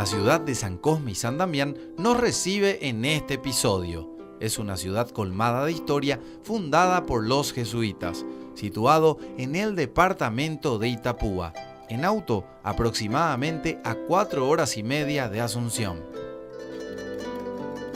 La ciudad de San Cosme y San Damián nos recibe en este episodio. Es una ciudad colmada de historia fundada por los jesuitas, situado en el departamento de Itapúa, en auto aproximadamente a 4 horas y media de Asunción.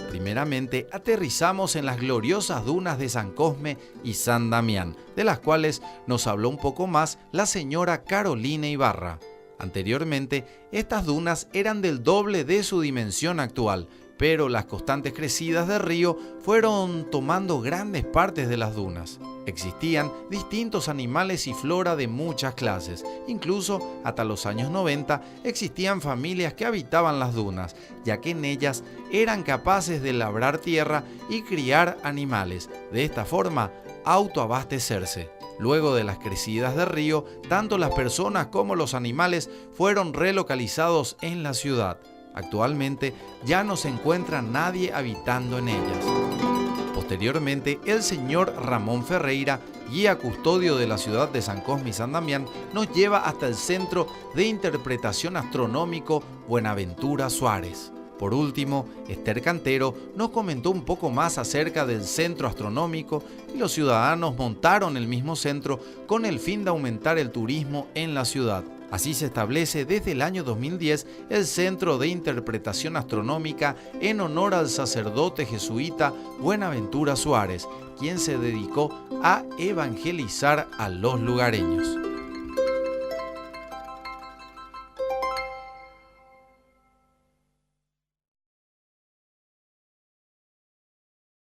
Primeramente, aterrizamos en las gloriosas dunas de San Cosme y San Damián, de las cuales nos habló un poco más la señora Carolina Ibarra. Anteriormente, estas dunas eran del doble de su dimensión actual, pero las constantes crecidas del río fueron tomando grandes partes de las dunas. Existían distintos animales y flora de muchas clases. Incluso hasta los años 90 existían familias que habitaban las dunas, ya que en ellas eran capaces de labrar tierra y criar animales. De esta forma, autoabastecerse. Luego de las crecidas del río, tanto las personas como los animales fueron relocalizados en la ciudad. Actualmente ya no se encuentra nadie habitando en ellas. Posteriormente, el señor Ramón Ferreira, guía custodio de la ciudad de San Cosme y San Damián, nos lleva hasta el Centro de Interpretación Astronómico Buenaventura Suárez. Por último, Esther Cantero nos comentó un poco más acerca del centro astronómico y los ciudadanos montaron el mismo centro con el fin de aumentar el turismo en la ciudad. Así se establece desde el año 2010 el Centro de Interpretación Astronómica en honor al sacerdote jesuita Buenaventura Suárez, quien se dedicó a evangelizar a los lugareños.